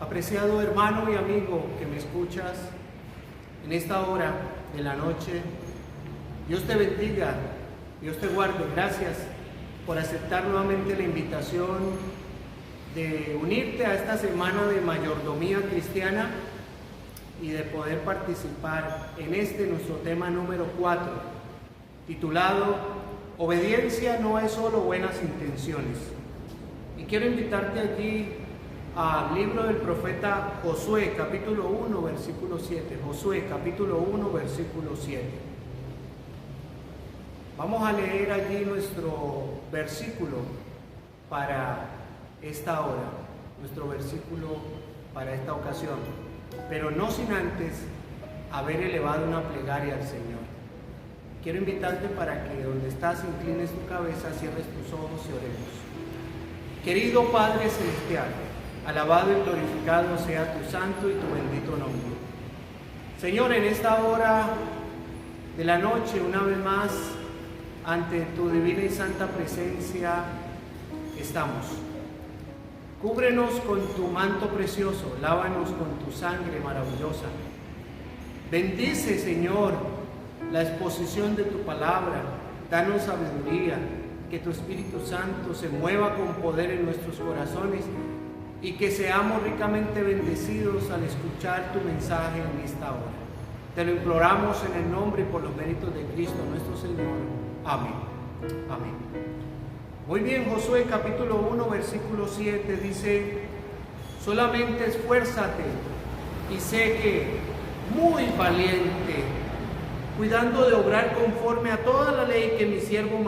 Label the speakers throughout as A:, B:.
A: Apreciado hermano y amigo que me escuchas en esta hora de la noche, Dios te bendiga, Dios te guarde. Gracias por aceptar nuevamente la invitación de unirte a esta semana de mayordomía cristiana y de poder participar en este nuestro tema número 4, titulado Obediencia no es solo buenas intenciones. Y quiero invitarte allí al libro del profeta Josué, capítulo 1, versículo 7. Josué, capítulo 1, versículo 7. Vamos a leer allí nuestro versículo para esta hora, nuestro versículo para esta ocasión, pero no sin antes haber elevado una plegaria al Señor. Quiero invitarte para que donde estás inclines tu cabeza, cierres tus ojos y oremos. Querido Padre Celestial, alabado y glorificado sea tu santo y tu bendito nombre. Señor, en esta hora de la noche, una vez más, ante tu divina y santa presencia estamos. Cúbrenos con tu manto precioso, lávanos con tu sangre maravillosa. Bendice, Señor, la exposición de tu palabra, danos sabiduría, que tu Espíritu Santo se mueva con poder en nuestros corazones y que seamos ricamente bendecidos al escuchar tu mensaje en esta hora. Te lo imploramos en el nombre y por los méritos de Cristo nuestro Señor. Amén. Amén. Muy bien, Josué capítulo 1, versículo 7 dice: solamente esfuérzate y sé que muy valiente, cuidando de obrar conforme a toda la ley que mi siervo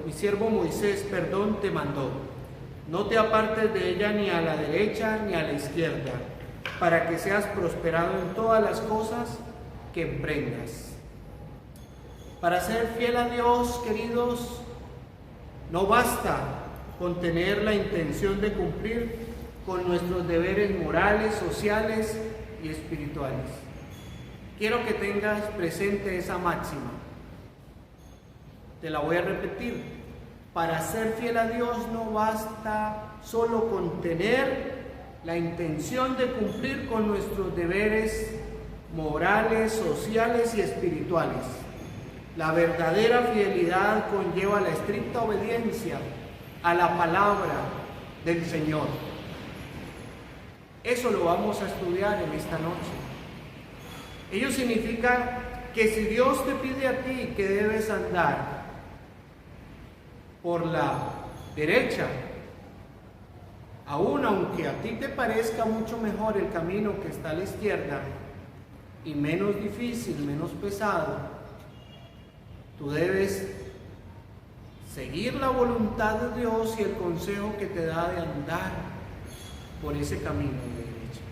A: mi siervo Moisés, te mandó. No te apartes de ella ni a la derecha ni a la izquierda, para que seas prosperado en todas las cosas que emprendas. Para ser fiel a Dios, queridos, no basta con tener la intención de cumplir con nuestros deberes morales, sociales y espirituales. Quiero que tengas presente esa máxima. Te la voy a repetir. Para ser fiel a Dios no basta solo con tener la intención de cumplir con nuestros deberes morales, sociales y espirituales. La verdadera fidelidad conlleva la estricta obediencia a la palabra del Señor. Eso lo vamos a estudiar en esta noche. Ello significa que si Dios te pide a ti que debes andar por la derecha, aun aunque a ti te parezca mucho mejor el camino que está a la izquierda y menos difícil, menos pesado, tú debes seguir la voluntad de Dios y el consejo que te da de andar por ese camino de derecha.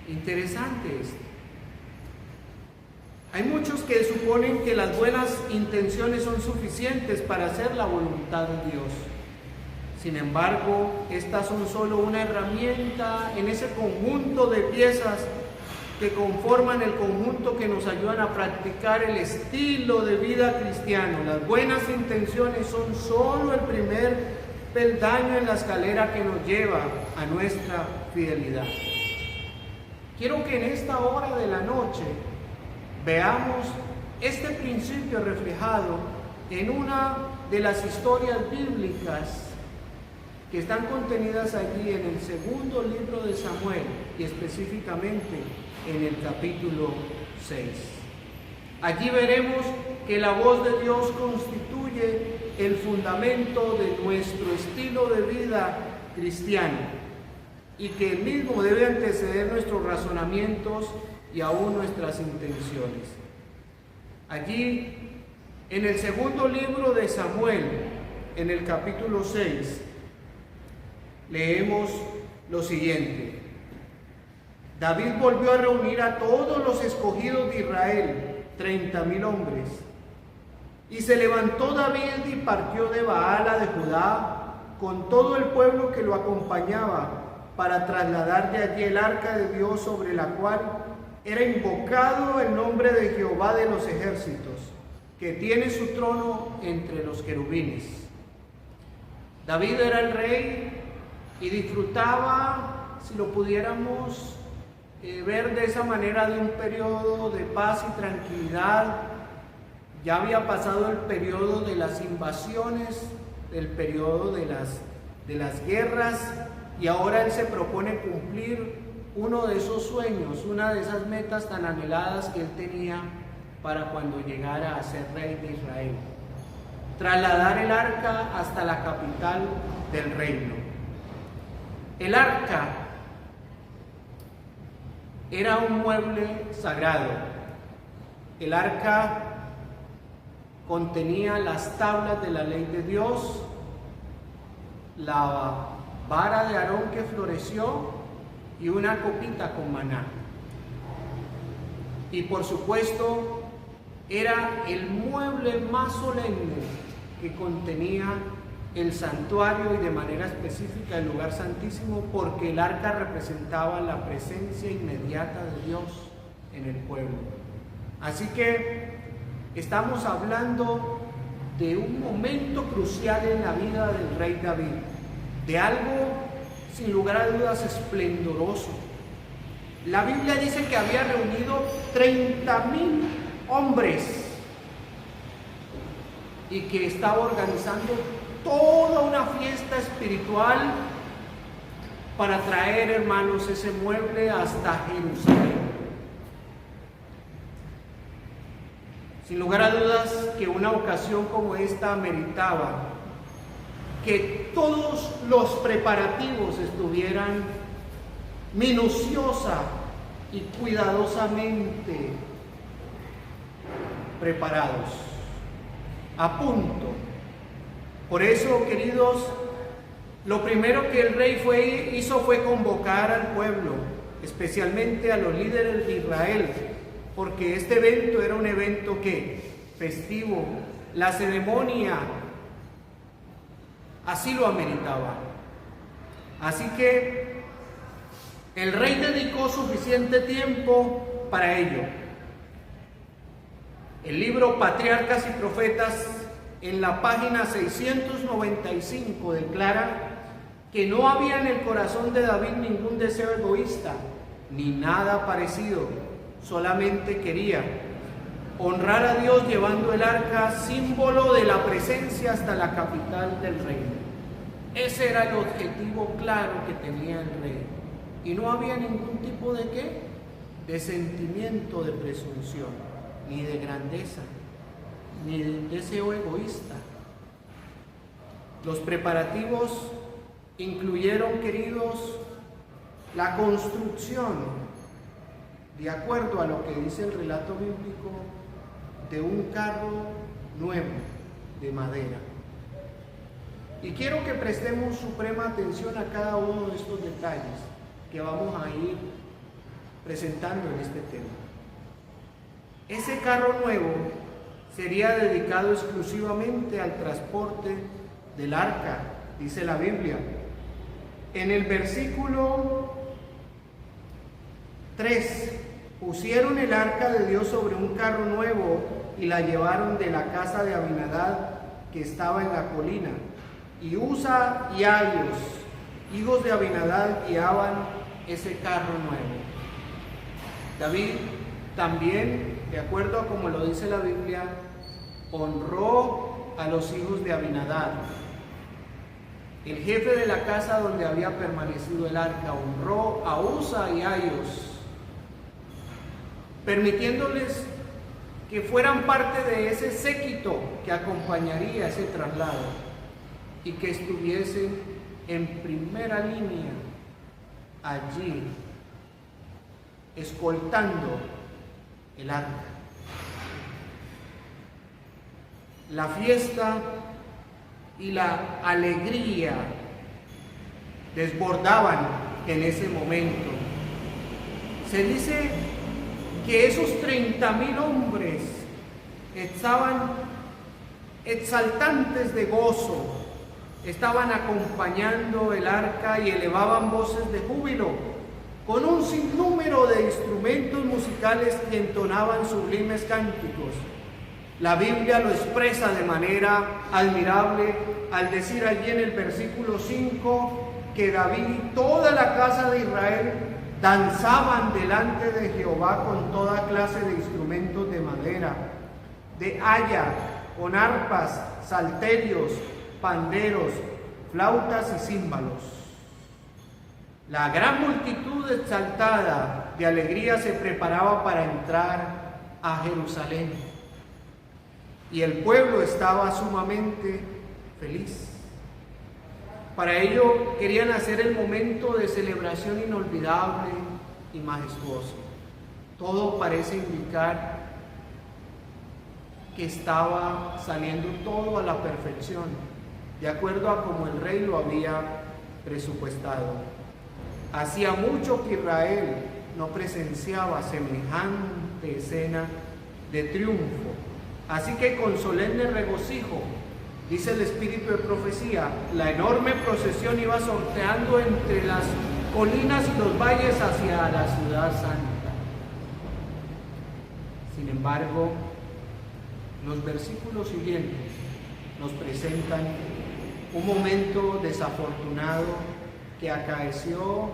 A: Interesante esto. Hay muchos que suponen que las buenas intenciones son suficientes para hacer la voluntad de Dios. Sin embargo, estas son solo una herramienta en ese conjunto de piezas que conforman el conjunto que nos ayudan a practicar el estilo de vida cristiano. Las buenas intenciones son solo el primer peldaño en la escalera que nos lleva a nuestra fidelidad. Quiero que en esta hora de la noche veamos este principio reflejado en una de las historias bíblicas que están contenidas allí en el segundo libro de Samuel y específicamente en el capítulo 6. Allí veremos que la voz de Dios constituye el fundamento de nuestro estilo de vida cristiano y que el mismo debe anteceder nuestros razonamientos y aún nuestras intenciones. Allí, en el segundo libro de Samuel, en el capítulo 6, leemos lo siguiente: David volvió a reunir a todos los escogidos de Israel, 30,000 hombres, y se levantó David y partió de Baala de Judá con todo el pueblo que lo acompañaba para trasladar de allí el arca de Dios, sobre la cual era invocado el nombre de Jehová de los ejércitos, que tiene su trono entre los querubines. David era el rey y disfrutaba, si lo pudiéramos ver de esa manera, de un periodo de paz y tranquilidad. Ya había pasado el periodo de las invasiones, el periodo de las guerras, y ahora él se propone cumplir uno de esos sueños, una de esas metas tan anheladas que él tenía para cuando llegara a ser rey de Israel: trasladar el arca hasta la capital del reino. El arca era un mueble sagrado. El arca contenía las tablas de la ley de Dios, la vara de Aarón que floreció y una copita con maná. Y por supuesto, era el mueble más solemne que contenía el santuario, y de manera específica el lugar santísimo, porque el arca representaba la presencia inmediata de Dios en el pueblo. Así que estamos hablando de un momento crucial en la vida del rey David, de algo sin lugar a dudas esplendoroso. La Biblia dice que había reunido 30,000 hombres y que estaba organizando toda una fiesta espiritual para traer, hermanos, ese mueble hasta Jerusalén. Sin lugar a dudas que una ocasión como esta meritaba que todos los preparativos estuvieran minuciosa y cuidadosamente preparados, a punto. Por eso, queridos, lo primero que el rey hizo fue convocar al pueblo, especialmente a los líderes de Israel, porque este evento era un evento festivo, la ceremonia así lo ameritaba. Así que el rey dedicó suficiente tiempo para ello. El libro Patriarcas y Profetas, en la página 695, declara que no había en el corazón de David ningún deseo egoísta, ni nada parecido. Solamente quería honrar a Dios llevando el arca, símbolo de la presencia, hasta la capital del reino. Ese era el objetivo claro que tenía el rey. Y no había ningún tipo de sentimiento de presunción, ni de grandeza, ni de deseo egoísta. Los preparativos incluyeron, queridos, la construcción, de acuerdo a lo que dice el relato bíblico, de un carro nuevo de madera. Y quiero que prestemos suprema atención a cada uno de estos detalles que vamos a ir presentando en este tema. Ese carro nuevo sería dedicado exclusivamente al transporte del arca, dice la Biblia. En el versículo 3, pusieron el arca de Dios sobre un carro nuevo y la llevaron de la casa de Abinadab, que estaba en la colina. Y Usa y Ayos, hijos de Abinadab, guiaban ese carro nuevo. David también, de acuerdo a como lo dice la Biblia, honró a los hijos de Abinadab. El jefe de la casa donde había permanecido el arca honró a Usa y Ayos, permitiéndoles que fueran parte de ese séquito que acompañaría ese traslado y que estuviesen en primera línea allí, escoltando el arca. La fiesta y la alegría desbordaban en ese momento. Se dice que esos 30,000 hombres estaban exaltantes de gozo, estaban acompañando el arca y elevaban voces de júbilo, con un sinnúmero de instrumentos musicales que entonaban sublimes cánticos. La Biblia lo expresa de manera admirable al decir allí en el versículo 5 que David y toda la casa de Israel danzaban delante de Jehová con toda clase de instrumentos de madera, de haya, con arpas, salterios, panderos, flautas y címbalos. La gran multitud exaltada de alegría se preparaba para entrar a Jerusalén, y el pueblo estaba sumamente feliz. Para ello querían hacer el momento de celebración inolvidable y majestuoso. Todo parece indicar que estaba saliendo todo a la perfección, de acuerdo a como el rey lo había presupuestado. Hacía mucho que Israel no presenciaba semejante escena de triunfo. Así que con solemne regocijo, dice el espíritu de profecía, la enorme procesión iba sorteando entre las colinas y los valles hacia la ciudad santa. Sin embargo, los versículos siguientes nos presentan un momento desafortunado que acaeció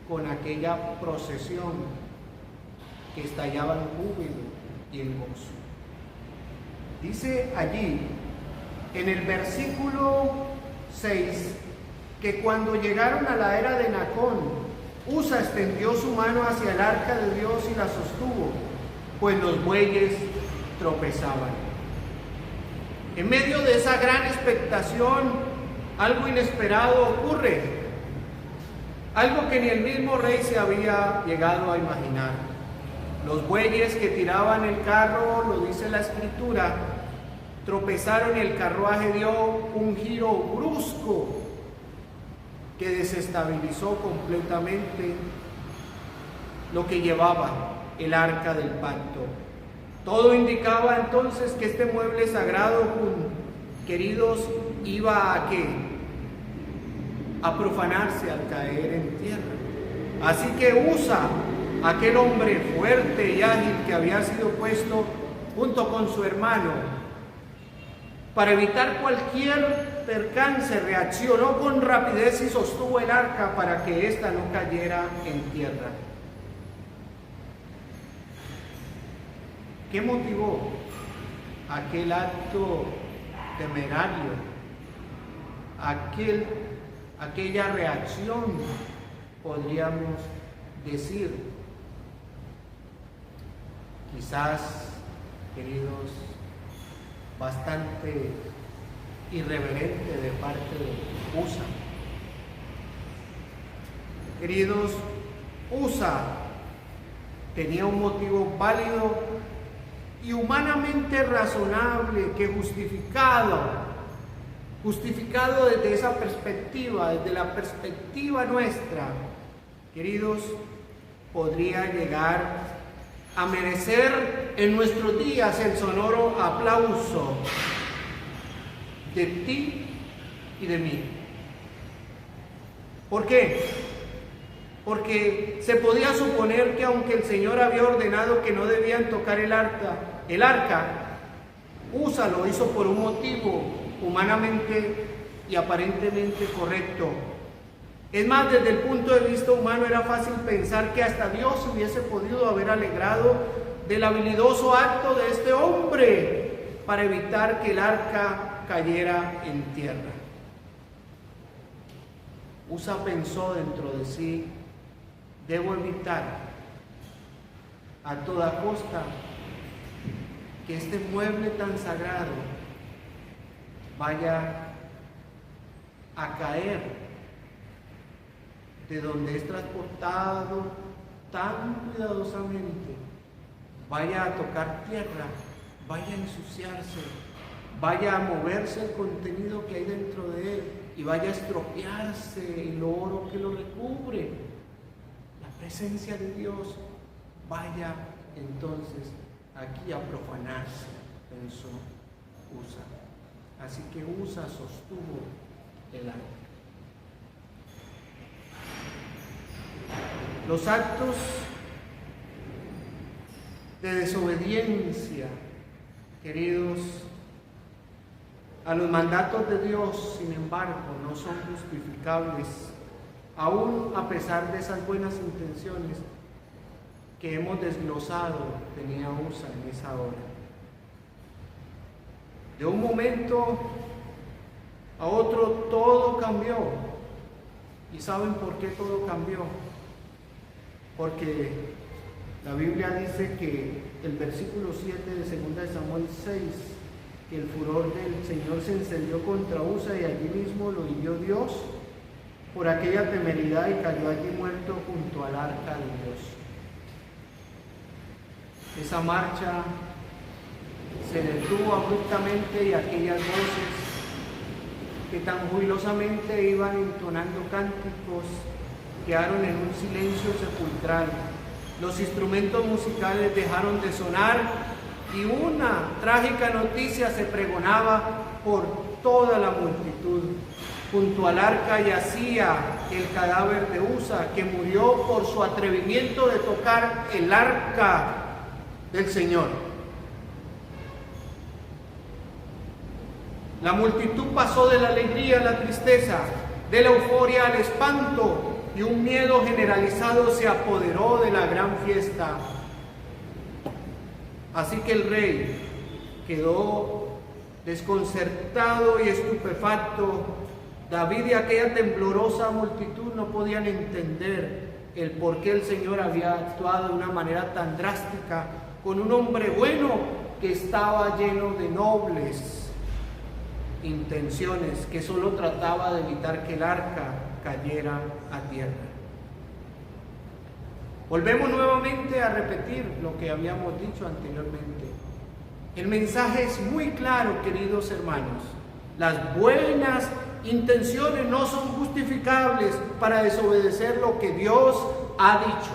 A: con aquella procesión que estallaba en júbilo y en gozo. Dice allí, en el versículo 6, que cuando llegaron a la era de Nacón, Usa extendió su mano hacia el arca de Dios y la sostuvo, pues los bueyes tropezaban. En medio de esa gran expectación, algo inesperado ocurre, algo que ni el mismo rey se había llegado a imaginar. Los bueyes que tiraban el carro, lo dice la escritura, tropezaron y el carruaje dio un giro brusco que desestabilizó completamente lo que llevaba el arca del pacto. Todo indicaba entonces que este mueble sagrado, queridos, iba a ¿qué? A profanarse al caer en tierra. Así que Usa, aquel hombre fuerte y ágil que había sido puesto junto con su hermano para evitar cualquier percance, reaccionó con rapidez y sostuvo el arca para que ésta no cayera en tierra. ¿Qué motivó aquel acto temerario, aquella reacción, podríamos decir? Quizás, queridos, bastante irreverente de parte de Usa. Queridos, Usa tenía un motivo válido y humanamente razonable, que justificado desde esa perspectiva, desde la perspectiva nuestra, queridos, podría llegar a merecer en nuestros días el sonoro aplauso de ti y de mí. ¿Por qué? Porque se podía suponer que aunque el Señor había ordenado que no debían tocar el arca, Usa lo hizo por un motivo humanamente y aparentemente correcto. Es más, desde el punto de vista humano era fácil pensar que hasta Dios hubiese podido haber alegrado del habilidoso acto de este hombre para evitar que el arca cayera en tierra. Usa pensó dentro de sí: debo evitar a toda costa que este mueble tan sagrado vaya a caer de donde es transportado tan cuidadosamente, vaya a tocar tierra, vaya a ensuciarse, vaya a moverse el contenido que hay dentro de él y vaya a estropearse el oro que lo recubre. La presencia de Dios vaya entonces aquí a profanarse, pensó Usa. Así que Usa sostuvo el arca. Los actos de desobediencia, queridos, a los mandatos de Dios, sin embargo, no son justificables aún a pesar de esas buenas intenciones que hemos desglosado tenía Usa en esa hora. De un momento a otro todo cambió. ¿Y saben por qué todo cambió? Porque la Biblia dice que el versículo 7 de 2 de Samuel 6, que el furor del Señor se encendió contra Usa y allí mismo lo hirió Dios por aquella temeridad y cayó allí muerto junto al arca de Dios. Esa marcha se detuvo abruptamente y aquellas voces que tan jubilosamente iban entonando cánticos quedaron en un silencio sepulcral. Los instrumentos musicales dejaron de sonar y una trágica noticia se pregonaba por toda la multitud. Junto al arca yacía el cadáver de Usa, que murió por su atrevimiento de tocar el arca del Señor. La multitud pasó de la alegría a la tristeza, de la euforia al espanto, y un miedo generalizado se apoderó de la gran fiesta. Así que el rey quedó desconcertado y estupefacto. David y aquella temblorosa multitud no podían entender el por qué el Señor había actuado de una manera tan drástica con un hombre bueno que estaba lleno de nobles intenciones, que solo trataba de evitar que el arca cayera a tierra. Volvemos nuevamente a repetir lo que habíamos dicho anteriormente. El mensaje es muy claro, queridos hermanos. Las buenas intenciones no son justificables para desobedecer lo que Dios ha dicho.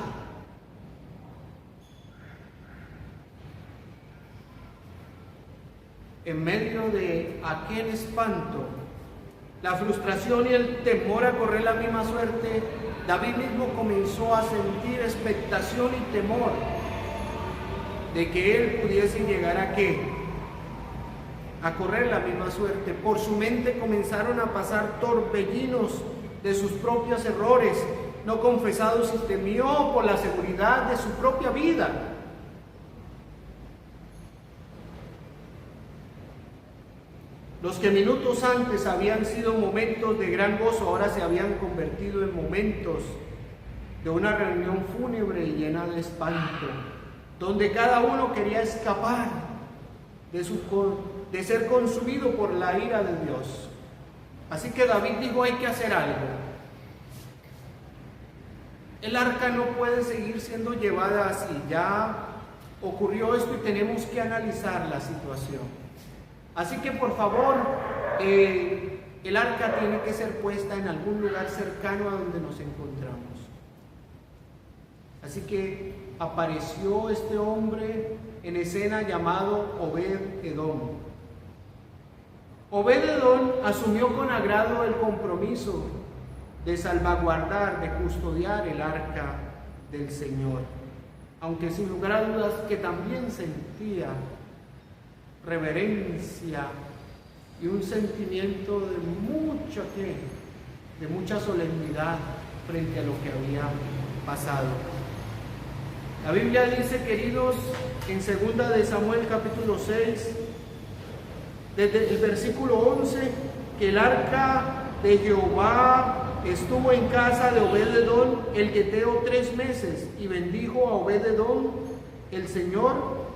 A: En medio de aquel espanto, la frustración y el temor a correr la misma suerte, David mismo comenzó a sentir expectación y temor de que él pudiese llegar a ¿qué? A correr la misma suerte. Por su mente comenzaron a pasar torbellinos de sus propios errores no confesados y temió por la seguridad de su propia vida. Los que minutos antes habían sido momentos de gran gozo, ahora se habían convertido en momentos de una reunión fúnebre y llena de espanto, donde cada uno quería escapar de ser consumido por la ira de Dios. Así que David dijo: hay que hacer algo. El arca no puede seguir siendo llevada así. Ya ocurrió esto y tenemos que analizar la situación. Así que por favor, el arca tiene que ser puesta en algún lugar cercano a donde nos encontramos. Así que apareció este hombre en escena llamado Obed-Edom. Obed-Edom asumió con agrado el compromiso de salvaguardar, de custodiar el arca del Señor, aunque sin lugar a dudas que también sentía reverencia y un sentimiento de mucha solemnidad frente a lo que había pasado. La Biblia dice, queridos, en 2 de Samuel capítulo 6, desde el versículo 11, que el arca de Jehová estuvo en casa de Obed-Edom el geteo 3 meses, y bendijo a Obed-Edom el Señor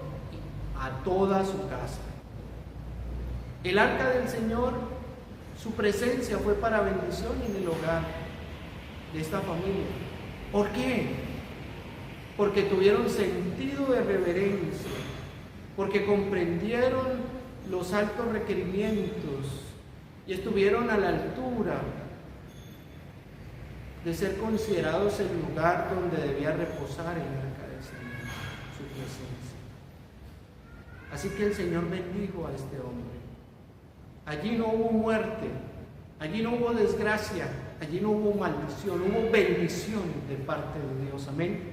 A: a toda su casa. El arca del Señor, su presencia fue para bendición en el hogar de esta familia. ¿Por qué? Porque tuvieron sentido de reverencia, porque comprendieron los altos requerimientos y estuvieron a la altura de ser considerados el lugar donde debía reposar el arca del Señor, su presencia. Así que el Señor bendijo a este hombre. Allí no hubo muerte, allí no hubo desgracia, allí no hubo maldición, hubo bendición de parte de Dios. Amén.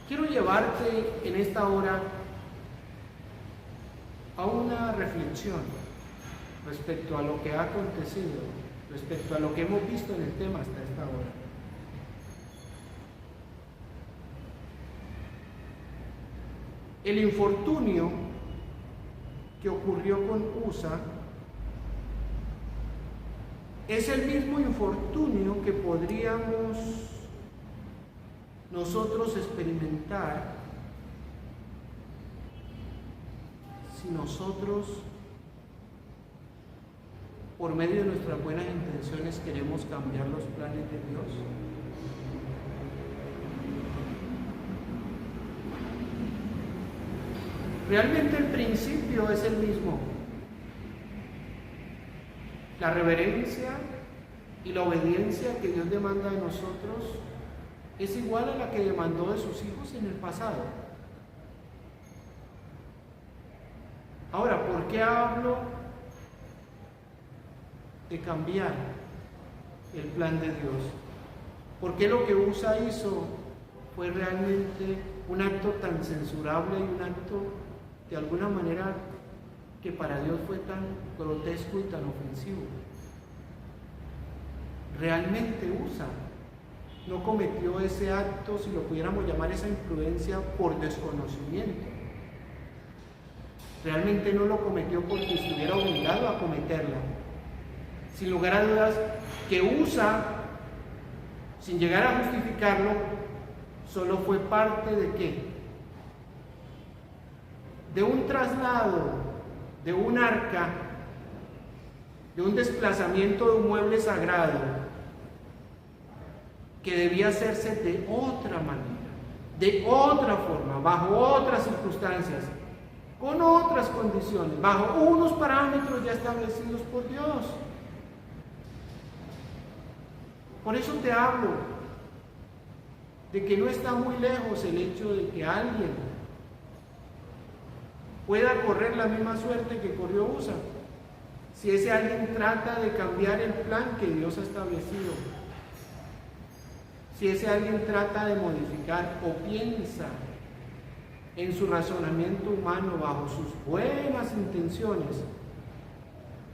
A: Quiero llevarte en esta hora a una reflexión. respecto a lo que ha acontecido, respecto a lo que hemos visto en el tema hasta esta hora. El infortunio que ocurrió con Usa es el mismo infortunio que podríamos nosotros experimentar si nosotros, por medio de nuestras buenas intenciones, queremos cambiar los planes de Dios. Realmente el principio es el mismo. La reverencia y la obediencia que Dios demanda de nosotros es igual a la que demandó de sus hijos en el pasado. Ahora, ¿por qué hablo de cambiar el plan de Dios? Porque lo que Usa hizo fue realmente un acto tan censurable y un acto de alguna manera que para Dios fue tan grotesco y tan ofensivo. Realmente Usa no cometió ese acto, si lo pudiéramos llamar esa imprudencia, por desconocimiento. Realmente no lo cometió porque estuviera obligado a cometerla. Sin lugar a dudas, que Usa, sin llegar a justificarlo, solo fue parte de ¿qué? De un traslado, de un arca, de un desplazamiento de un mueble sagrado que debía hacerse de otra manera, de otra forma, bajo otras circunstancias, con otras condiciones, bajo unos parámetros ya establecidos por Dios. Por eso te hablo de que no está muy lejos el hecho de que alguien pueda correr la misma suerte que corrió Usa, si ese alguien trata de cambiar el plan que Dios ha establecido, si ese alguien trata de modificar o piensa en su razonamiento humano bajo sus buenas intenciones,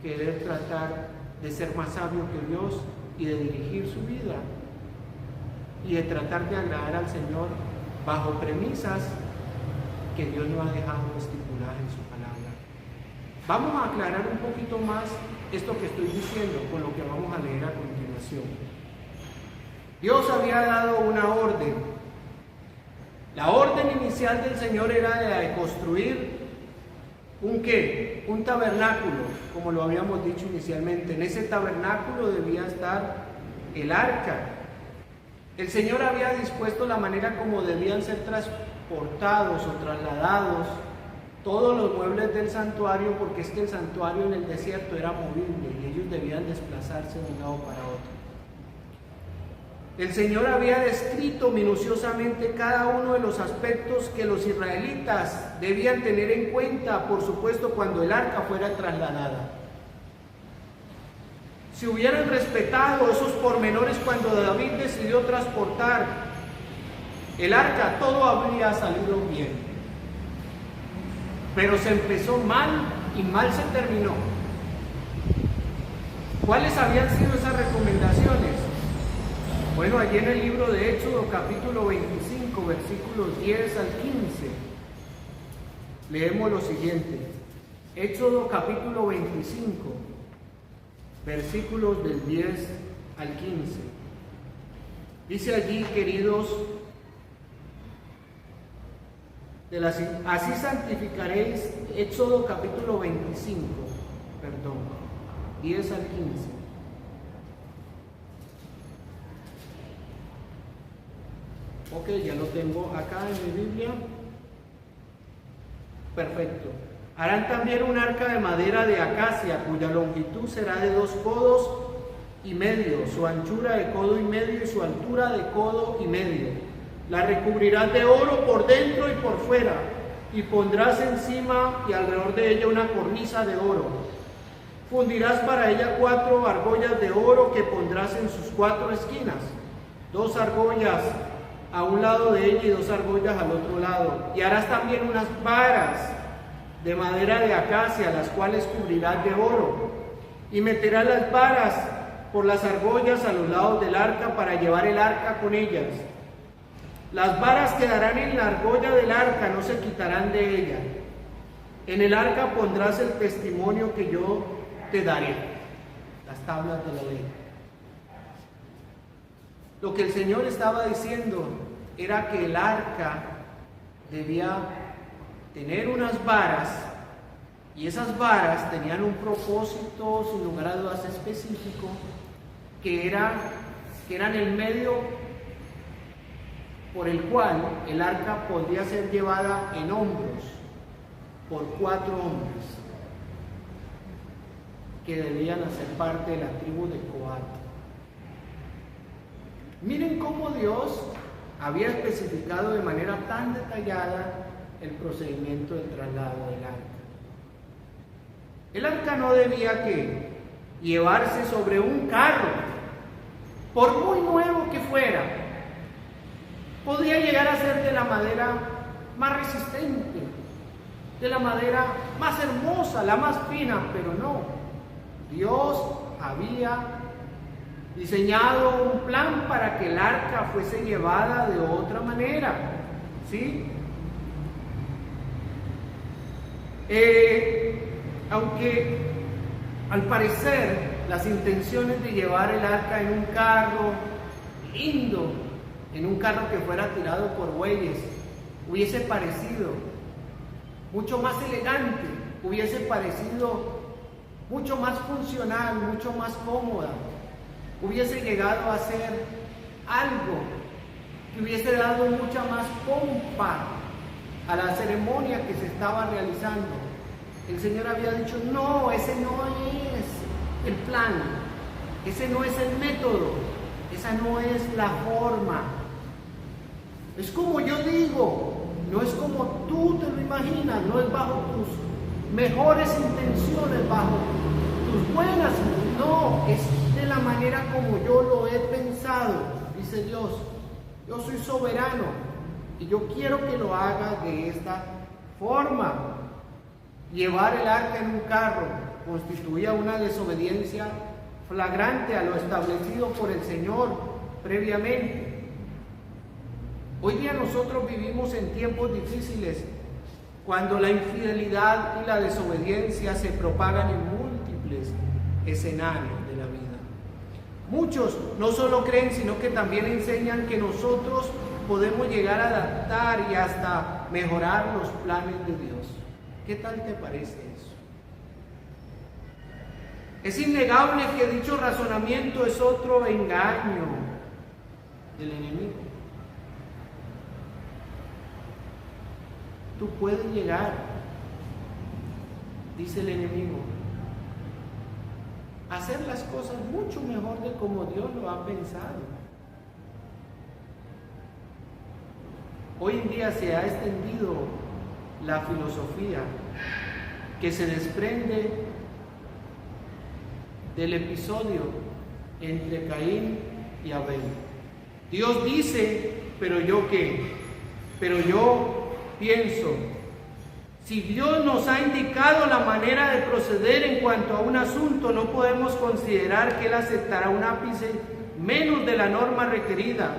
A: querer tratar de ser más sabio que Dios y de dirigir su vida y de tratar de agradar al Señor bajo premisas que Dios no ha dejado estipuladas en su palabra. Vamos a aclarar un poquito más esto que estoy diciendo con lo que vamos a leer a continuación. Dios había dado una orden. La orden inicial del Señor era la de construir ¿un qué? Un tabernáculo, como lo habíamos dicho inicialmente. En ese tabernáculo debía estar el arca. El Señor había dispuesto la manera como debían ser transportados o trasladados todos los muebles del santuario, porque es que el santuario en el desierto era movible y ellos debían desplazarse de un lado para otro. El Señor había descrito minuciosamente cada uno de los aspectos que los israelitas debían tener en cuenta, por supuesto, cuando el arca fuera trasladada. Si hubieran respetado esos pormenores cuando David decidió transportar el arca, todo habría salido bien. Pero se empezó mal y mal se terminó. ¿Cuáles habían sido esas recomendaciones? Bueno, allí en el libro de Éxodo, capítulo 25, versículos 10 al 15, leemos lo siguiente. Éxodo, capítulo 25, versículos del 10 al 15. Dice allí, queridos, así santificaréis, Éxodo capítulo 25, 10 al 15. Ok, ya lo tengo acá en mi Biblia. Perfecto. Harán también un arca de madera de acacia, cuya longitud será de 2 codos y medio, su anchura de codo y medio y su altura de codo y medio. La recubrirás de oro por dentro y por fuera, y pondrás encima y alrededor de ella una cornisa de oro. Fundirás para ella 4 argollas de oro que pondrás en sus 4 esquinas, 2 argollas a un lado de ella y 2 argollas al otro lado. Y harás también unas varas de madera de acacia, las cuales cubrirás de oro. y meterá las varas por las argollas a los lados del arca para llevar el arca con ellas. Las varas quedarán en la argolla del arca, no se quitarán de ella. En el arca pondrás el testimonio que yo te daré, las tablas de la ley. Lo que el Señor estaba diciendo era que el arca debía tener unas varas, y esas varas tenían un propósito, sin lugar a dudas, específico, que eran el medio por el cual el arca podía ser llevada en hombros por 4 hombres que debían hacer parte de la tribu de Coat. Miren cómo Dios había especificado de manera tan detallada el procedimiento del traslado del arca. El arca no debía que llevarse sobre un carro, por muy nuevo que fuera. Podía llegar a ser de la madera más resistente, de la madera más hermosa, la más fina, pero no. Dios había diseñado un plan para que el arca fuese llevada de otra manera, ¿sí? Aunque al parecer las intenciones de llevar el arca en un carro lindo, en un carro que fuera tirado por bueyes, hubiese parecido mucho más elegante, hubiese parecido mucho más funcional, mucho más cómoda, hubiese llegado a ser algo que hubiese dado mucha más pompa a la ceremonia que se estaba realizando. El Señor había dicho: no, ese no es el plan, ese no es el método, esa no es la forma. Es como yo digo, no es como tú te lo imaginas, no es bajo tus mejores intenciones, bajo tus buenas, no, es de la manera como yo lo he pensado, dice Dios. Yo soy soberano y yo quiero que lo hagas de esta forma. Llevar el arca en un carro constituía una desobediencia flagrante a lo establecido por el Señor previamente. Hoy día nosotros vivimos en tiempos difíciles, cuando la infidelidad y la desobediencia se propagan en múltiples escenarios de la vida. Muchos no solo creen, sino que también enseñan que nosotros podemos llegar a adaptar y hasta mejorar los planes de Dios. ¿Qué tal te parece eso? Es innegable que dicho razonamiento es otro engaño del enemigo. Tú puedes llegar, dice el enemigo, a hacer las cosas mucho mejor de como Dios lo ha pensado. Hoy en día se ha extendido la filosofía que se desprende del episodio entre Caín y Abel. Dios dice, pero yo qué, pero yo pienso, si Dios nos ha indicado la manera de proceder en cuanto a un asunto, no podemos considerar que Él aceptará un ápice menos de la norma requerida.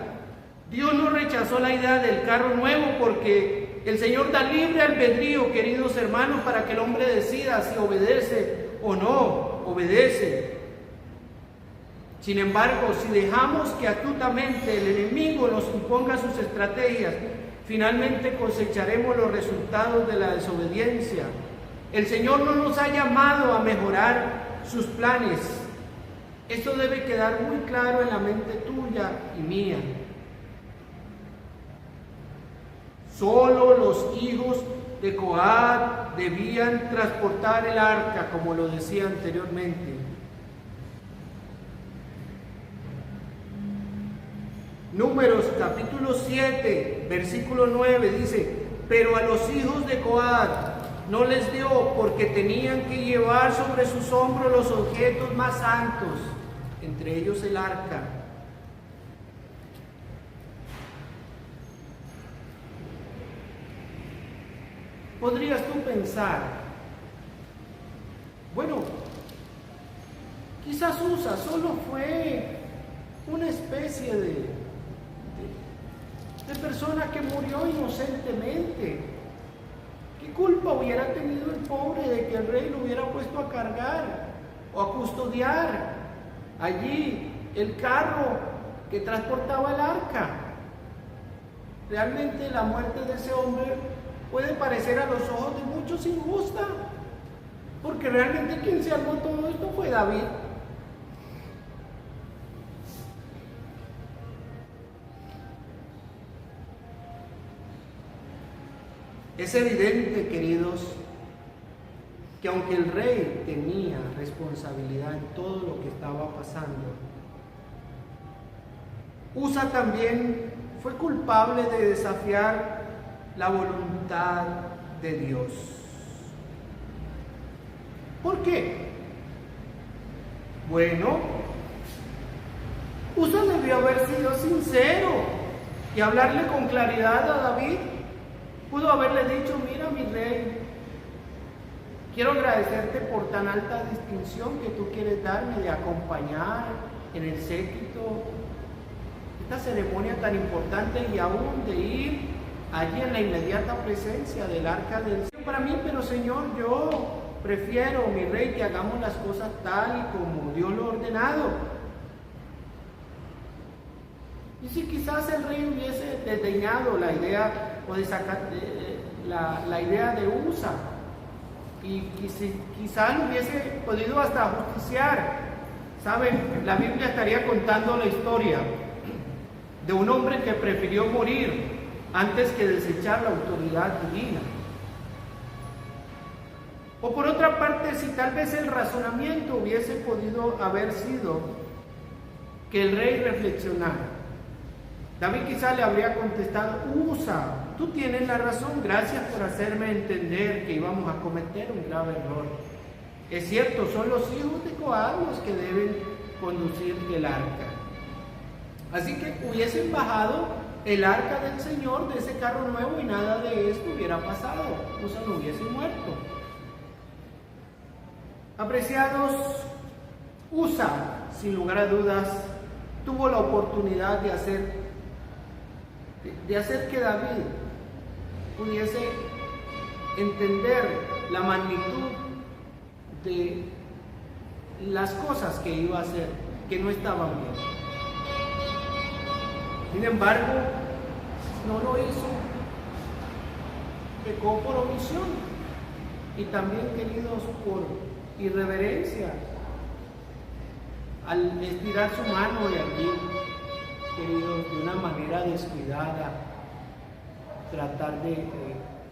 A: Dios no rechazó la idea del carro nuevo porque el Señor da libre albedrío, queridos hermanos, para que el hombre decida si obedece o no obedece. Sin embargo, si dejamos que astutamente el enemigo nos imponga sus estrategias, finalmente cosecharemos los resultados de la desobediencia. El Señor no nos ha llamado a mejorar sus planes. Esto debe quedar muy claro en la mente tuya y mía. Solo los hijos de Coat debían transportar el arca, como lo decía anteriormente. Números capítulo 7, versículo 9 dice: pero a los hijos de Coat no les dio, porque tenían que llevar sobre sus hombros los objetos más santos, entre ellos el arca. Podrías tú pensar, bueno,
B: Quizás Usa solo fue una especie de persona que murió inocentemente. ¿Qué culpa hubiera tenido el pobre de que el rey lo hubiera puesto a cargar o a custodiar allí el carro que transportaba el arca? Realmente la muerte de ese hombre puede parecer a los ojos de muchos injusta, porque realmente quien se armó todo esto fue David. Es evidente, queridos, que aunque el rey tenía responsabilidad en todo lo que estaba pasando, Usa también fue culpable de desafiar la voluntad de Dios. ¿Por qué? Bueno, Usa debió haber sido sincero y hablarle con claridad a David. Pudo haberle dicho: mira, mi rey, quiero agradecerte por tan alta distinción que tú quieres darme de acompañar en el séquito esta ceremonia tan importante, y aún de ir allí en la inmediata presencia del arca del cielo para mí, pero Señor, yo prefiero, mi rey, que hagamos las cosas tal y como Dios lo ha ordenado. Y si quizás el rey hubiese desdeñado la idea o de sacar la idea de Usa, y quizás lo hubiese podido hasta justiciar, ¿saben? La Biblia estaría contando la historia de un hombre que prefirió morir antes que desechar la autoridad divina. O por otra parte, si tal vez el razonamiento hubiese podido haber sido que el rey reflexionara, David quizá le habría contestado: Usa, tú tienes la razón, gracias por hacerme entender que íbamos a cometer un grave error. Es cierto, son los hijos de Coat los que deben conducir el arca. Así que hubiesen bajado el arca del Señor de ese carro nuevo y nada de esto hubiera pasado. Usa no hubiese muerto. Apreciados, Usa, sin lugar a dudas, tuvo la oportunidad de hacer que David pudiese entender la magnitud de las cosas que iba a hacer, que no estaban bien. Sin embargo, no lo hizo, pecó por omisión y también, queridos, por irreverencia, al estirar su mano de allí, queridos, de una manera descuidada, tratar de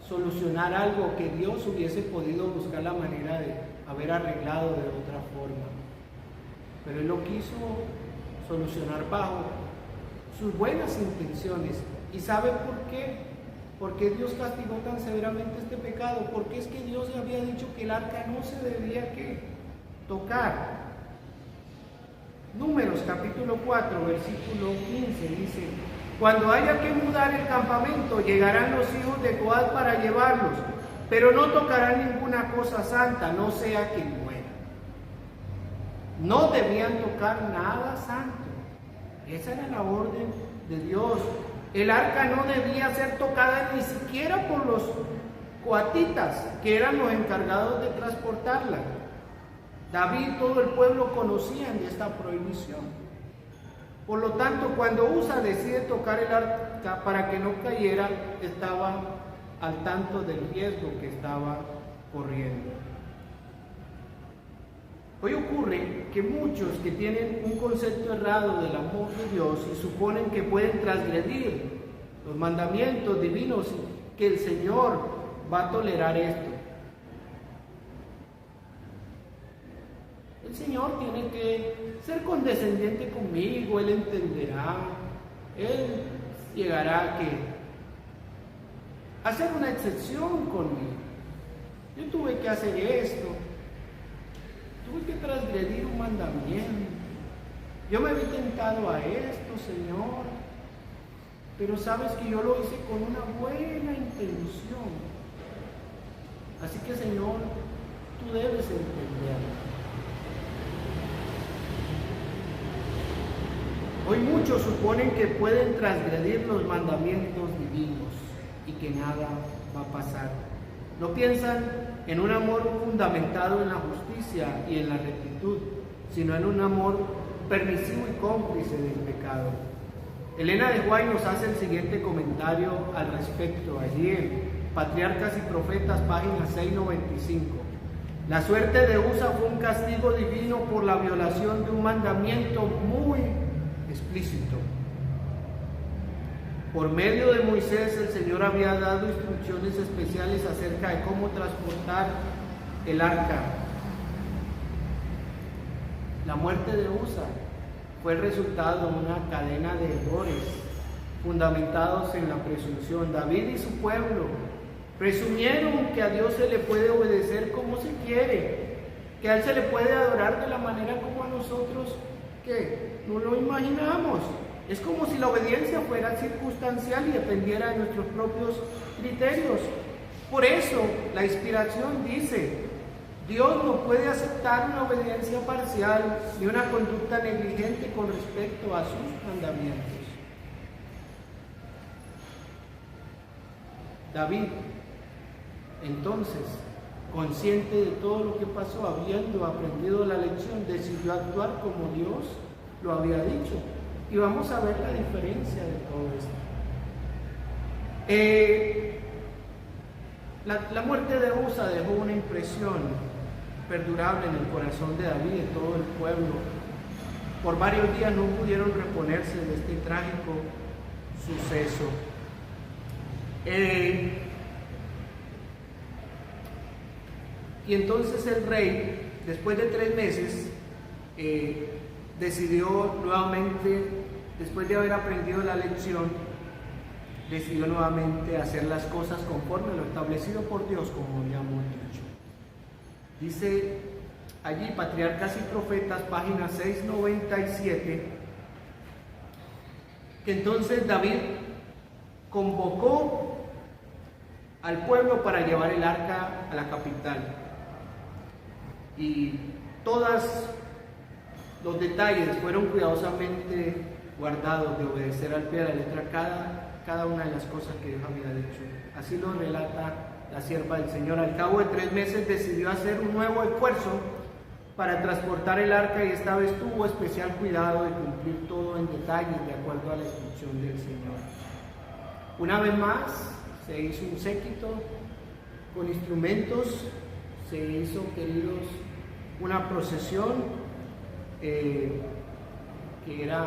B: solucionar algo que Dios hubiese podido buscar la manera de haber arreglado de otra forma. Pero Él lo quiso solucionar bajo sus buenas intenciones. ¿Y sabe por qué? ¿Por qué Dios castigó tan severamente este pecado? Porque es que Dios le había dicho que el arca no se debía tocar. Números capítulo 4, versículo 15 dice: cuando haya que mudar el campamento, llegarán los hijos de Coat para llevarlos, pero no tocarán ninguna cosa santa, no sea que muera. No debían tocar nada santo. Esa era la orden de Dios. El arca no debía ser tocada ni siquiera por los coatitas, que eran los encargados de transportarla. David y todo el pueblo conocían de esta prohibición. Por lo tanto, cuando Usa decide tocar el arca para que no cayera, estaba al tanto del riesgo que estaba corriendo. Hoy ocurre que muchos que tienen un concepto errado del amor de Dios y suponen que pueden transgredir los mandamientos divinos y que el Señor va a tolerar esto. El Señor tiene que ser condescendiente conmigo, Él entenderá, Él llegará a hacer una excepción conmigo. Yo tuve que hacer esto, tuve que transgredir un mandamiento, yo me vi tentado a esto, Señor, pero sabes que yo lo hice con una buena intención. Así que, Señor, tú debes entenderlo. Hoy muchos suponen que pueden transgredir los mandamientos divinos y que nada va a pasar. No piensan en un amor fundamentado en la justicia y en la rectitud, sino en un amor permisivo y cómplice del pecado. Elena de White nos hace el siguiente comentario al respecto, allí en Patriarcas y Profetas, página 695. La suerte de Usa fue un castigo divino por la violación de un mandamiento muy explícito. Por medio de Moisés, el Señor había dado instrucciones especiales acerca de cómo transportar el arca. La muerte de Usa fue el resultado de una cadena de errores fundamentados en la presunción. David y su pueblo presumieron que a Dios se le puede obedecer como se quiere, que a Él se le puede adorar de la manera como a nosotros que no lo imaginamos. Es como si la obediencia fuera circunstancial y dependiera de nuestros propios criterios. Por eso la inspiración dice: Dios no puede aceptar una obediencia parcial ni una conducta negligente con respecto a sus mandamientos. David, entonces, consciente de todo lo que pasó, habiendo aprendido la lección, decidió actuar como Dios lo había dicho. Y vamos a ver la diferencia de todo esto. La muerte de Usa dejó una impresión perdurable en el corazón de David y de todo el pueblo. Por varios días no pudieron reponerse de este trágico suceso. Y entonces el rey, después de 3 meses, decidió nuevamente, después de haber aprendido la lección, decidió nuevamente hacer las cosas conforme a lo establecido por Dios, como habíamos dicho. Dice allí, Patriarcas y Profetas, página 697, que entonces David convocó al pueblo para llevar el arca a la capital. Y todos los detalles fueron cuidadosamente guardados de obedecer al pie de la letra cada una de las cosas que Dios había dicho. Así lo relata la sierva del Señor. Al cabo de 3 meses decidió hacer un nuevo esfuerzo para transportar el arca, y esta vez tuvo especial cuidado de cumplir todo en detalle de acuerdo a la instrucción del Señor. Una vez más se hizo un séquito con instrumentos, se hizo, queridos, una procesión que era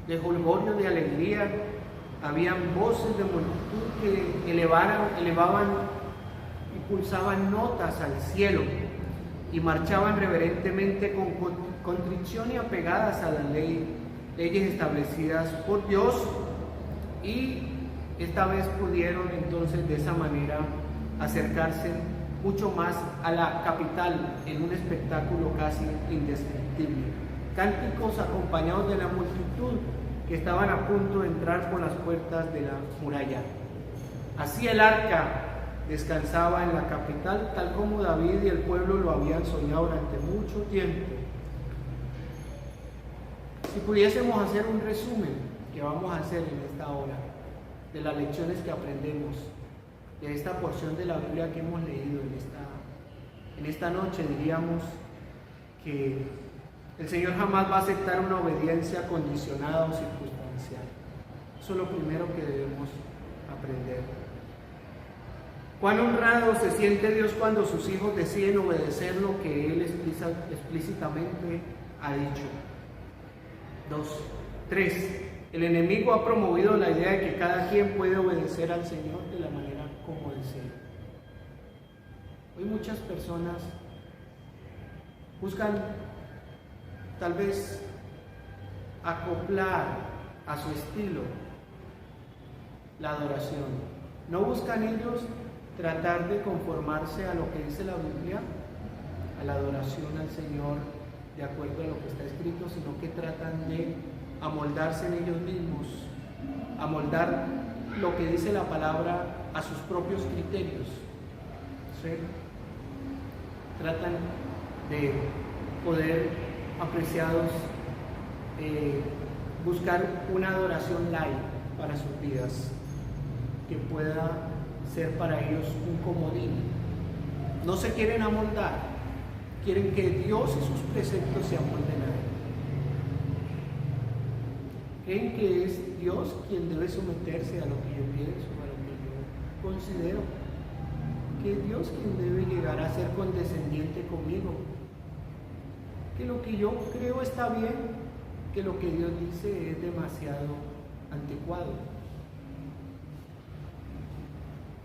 B: de jolgorio, de alegría. Habían voces de multitud que elevaban y pulsaban notas al cielo y marchaban reverentemente con contrición y apegadas a las leyes establecidas por Dios, y esta vez pudieron entonces de esa manera acercarse mucho más a la capital en un espectáculo casi indescriptible. Cánticos acompañados de la multitud que estaban a punto de entrar por las puertas de la muralla. Así el arca descansaba en la capital, tal como David y el pueblo lo habían soñado durante mucho tiempo. Si pudiésemos hacer un resumen, que vamos a hacer en esta hora, de las lecciones que aprendemos de esta porción de la Biblia que hemos leído en esta noche, diríamos que el Señor jamás va a aceptar una obediencia condicionada o circunstancial. Eso es lo primero que debemos aprender. Cuán honrado se siente Dios cuando sus hijos deciden obedecer lo que Él explícitamente ha dicho. 3. El enemigo ha promovido la idea de que cada quien puede obedecer al Señor de la manera como desee. Hoy muchas personas buscan tal vez acoplar a su estilo la adoración. No buscan ellos tratar de conformarse a lo que dice la Biblia, a la adoración al Señor de acuerdo a lo que está escrito, sino que tratan de amoldarse en ellos mismos, amoldar lo que dice la palabra a sus propios criterios. ¿Sí? Tratan de poder, apreciados, buscar una adoración light para sus vidas, que pueda ser para ellos un comodín. No se quieren amoldar, quieren que Dios y sus preceptos se amolden a Él. Creen que es Dios quien debe someterse a lo que yo pienso, a lo que yo considero. Que es Dios quien debe llegar a ser condescendiente conmigo. Que lo que yo creo está bien, que lo que Dios dice es demasiado anticuado.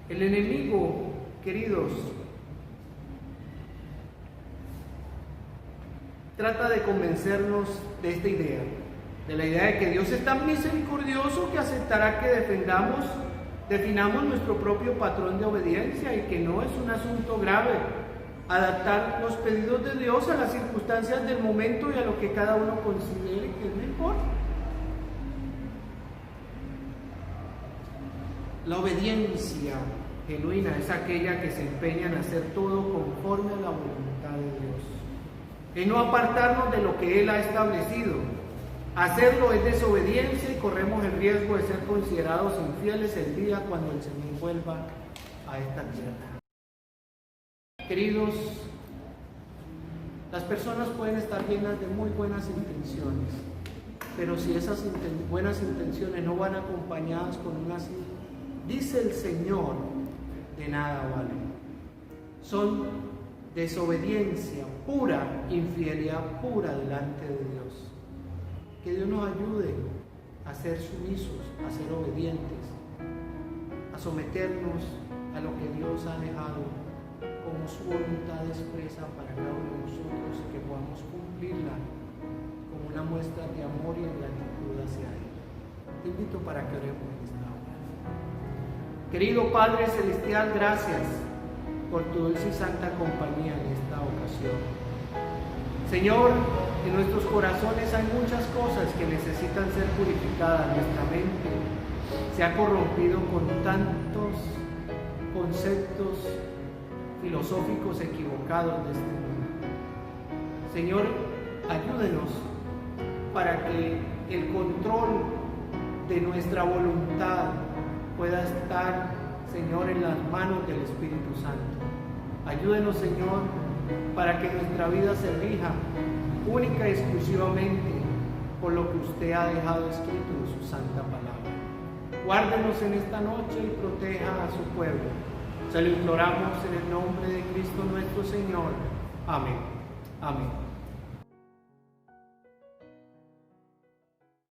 B: El enemigo, queridos, trata de convencernos de esta idea, de la idea de que Dios es tan misericordioso que aceptará que definamos nuestro propio patrón de obediencia y que no es un asunto grave adaptar los pedidos de Dios a las circunstancias del momento y a lo que cada uno considere que es mejor. La obediencia genuina es aquella que se empeña en hacer todo conforme a la voluntad de Dios, en no apartarnos de lo que Él ha establecido. Hacerlo es desobediencia y corremos el riesgo de ser considerados infieles el día cuando el Señor vuelva a esta tierra. Queridos, las personas pueden estar llenas de muy buenas intenciones, pero si esas buenas intenciones no van acompañadas con una sí, dice el Señor, de nada valen. Son desobediencia pura, infidelidad pura delante de Dios. Que Dios nos ayude a ser sumisos, a ser obedientes, a someternos a lo que Dios ha dejado como su voluntad expresa para cada uno de nosotros y que podamos cumplirla como una muestra de amor y de gratitud hacia Él. Te invito para que oremos en esta hora. Querido Padre Celestial, gracias por tu dulce y santa compañía en esta ocasión. Señor, en nuestros corazones hay muchas cosas que necesitan ser purificadas. Nuestra mente se ha corrompido con tantos conceptos filosóficos equivocados de este mundo. Señor, ayúdenos para que el control de nuestra voluntad pueda estar, Señor, en las manos del Espíritu Santo. Ayúdenos, Señor, para que nuestra vida se rija única y exclusivamente por lo que usted ha dejado escrito en su santa palabra. Guárdenos en esta noche y proteja a su pueblo. Se lo imploramos en el nombre de Cristo nuestro Señor. Amén. Amén.